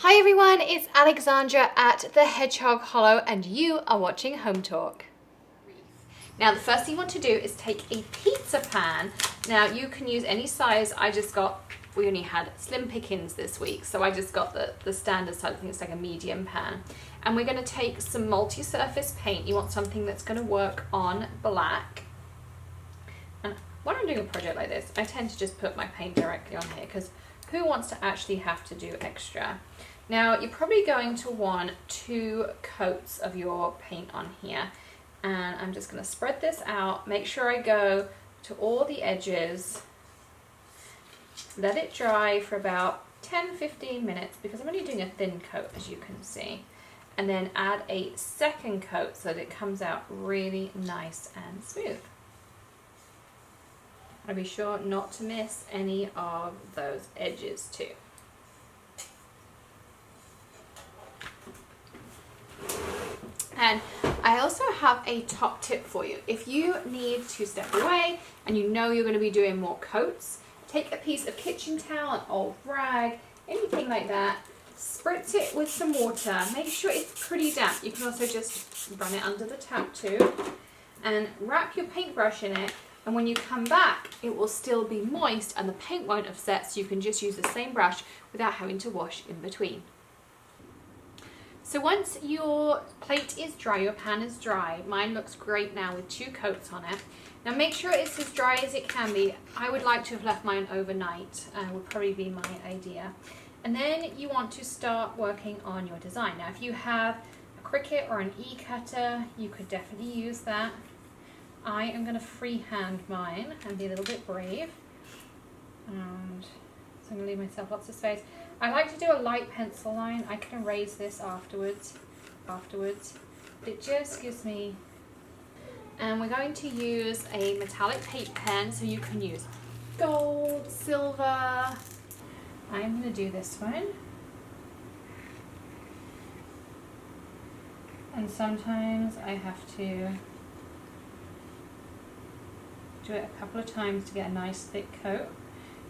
Hi everyone, it's Alexandra at the Hedgehog Hollow and you are watching Hometalk. Now the first thing you want to do is take a pizza pan. Now you can use any size. We only had slim pickings this week, so I just got the standard size. I think it's like a medium pan. And we're going to take some multi-surface paint. You want something that's going to work on black. And when I'm doing a project like this, I tend to just put my paint directly on here because who wants to actually have to do extra? Now you're probably going to want 2 coats of your paint on here, and I'm just going to spread this out, make sure I go to all the edges, let it dry for about 10-15 minutes because I'm only doing a thin coat, as you can see, and then add a second coat so that it comes out really nice and smooth. I'll be sure not to miss any of those edges too. And I also have a top tip for you. If you need to step away and you know you're going to be doing more coats, take a piece of kitchen towel, an old rag, anything like that, spritz it with some water, make sure it's pretty damp. You can also just run it under the tap too, and wrap your paintbrush in it, and when you come back it will still be moist and the paint won't have set, so you can just use the same brush without having to wash in between. So once your plate is dry, your pan is dry, mine looks great now with 2 coats on it. Now make sure it's as dry as it can be. I would like to have left mine overnight, would probably be my idea. And then you want to start working on your design. Now if you have a Cricut or an e-cutter, you could definitely use that. I am going to freehand mine and be a little bit brave. And so I'm going to leave myself lots of space. I like to do a light pencil line. I can erase this afterwards. It just gives me... And we're going to use a metallic paint pen, so you can use gold, silver. I'm going to do this one. And sometimes I have to do it a couple of times to get a nice thick coat.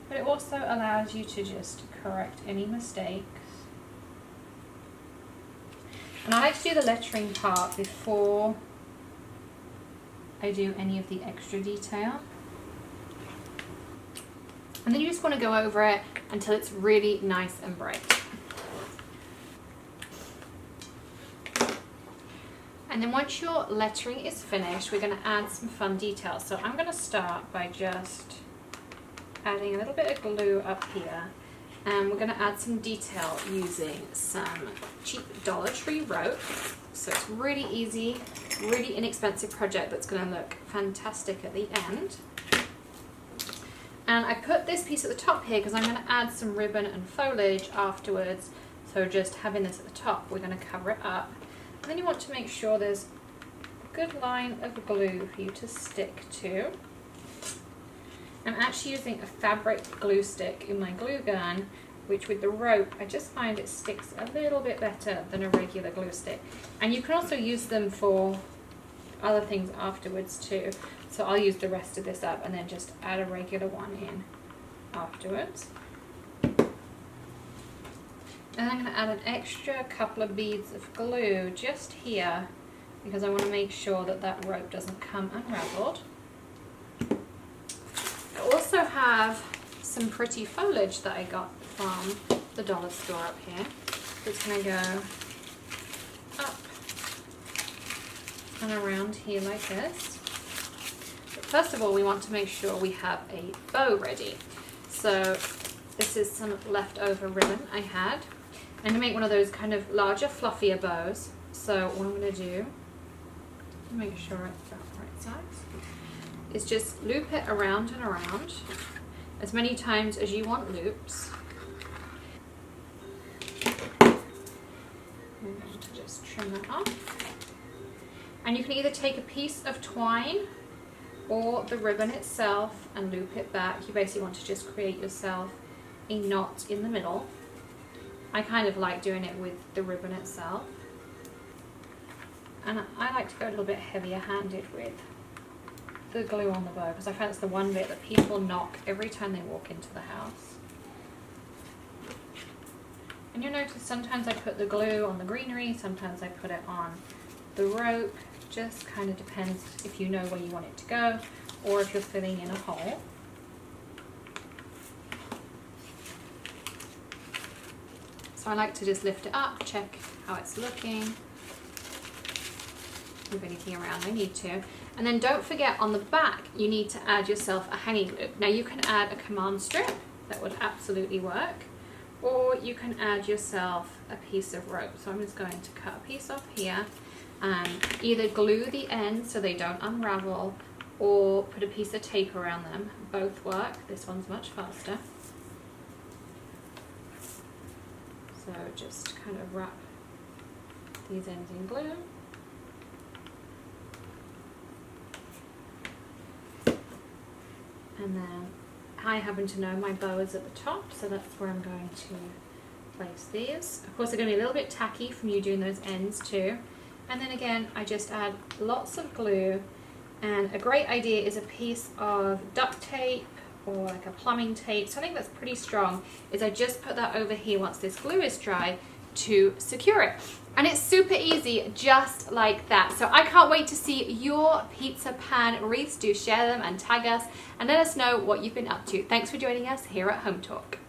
But it also allows you to just correct any mistakes. And I like to do the lettering part before I do any of the extra detail. And then you just want to go over it until it's really nice and bright. And then once your lettering is finished, we're going to add some fun details. So I'm going to start by just adding a little bit of glue up here, and we're going to add some detail using some cheap Dollar Tree rope. So it's really easy, really inexpensive project that's going to look fantastic at the end. And I put this piece at the top here because I'm going to add some ribbon and foliage afterwards, so just having this at the top, we're going to cover it up. And then you want to make sure there's a good line of glue for you to stick to. I'm actually using a fabric glue stick in my glue gun, which with the rope, I just find it sticks a little bit better than a regular glue stick. And you can also use them for other things afterwards too. So I'll use the rest of this up and then just add a regular one in afterwards. And I'm going to add an extra couple of beads of glue just here because I want to make sure that that rope doesn't come unraveled. I also have some pretty foliage that I got from the dollar store up here. It's going to go up and around here like this. But first of all, we want to make sure we have a bow ready. So this is some leftover ribbon I had. I'm going to make one of those kind of larger, fluffier bows. So what I'm going to do, make sure it's about the right size, is just loop it around and around as many times as you want loops. I'm going to just trim that off. And you can either take a piece of twine or the ribbon itself and loop it back. You basically want to just create yourself a knot in the middle. I kind of like doing it with the ribbon itself. And I like to go a little bit heavier handed with the glue on the bow because I find it's the one bit that people knock every time they walk into the house. And you'll notice sometimes I put the glue on the greenery, sometimes I put it on the rope. Just kind of depends if you know where you want it to go or if you're filling in a hole. So I like to just lift it up, check how it's looking, move anything around I need to. And then don't forget on the back, you need to add yourself a hanging loop. Now you can add a command strip, that would absolutely work, or you can add yourself a piece of rope. So I'm just going to cut a piece off here and either glue the ends so they don't unravel or put a piece of tape around them. Both work. This one's much faster. So just kind of wrap these ends in glue. And then I happen to know my bow is at the top, so that's where I'm going to place these. Of course, they're going to be a little bit tacky from you doing those ends too. And then again, I just add lots of glue. And a great idea is a piece of duct tape or like a plumbing tape, something that's pretty strong, is I just put that over here once this glue is dry to secure it. And it's super easy, just like that. So I can't wait to see your pizza pan wreaths. Do share them and tag us and let us know what you've been up to. Thanks for joining us here at Hometalk.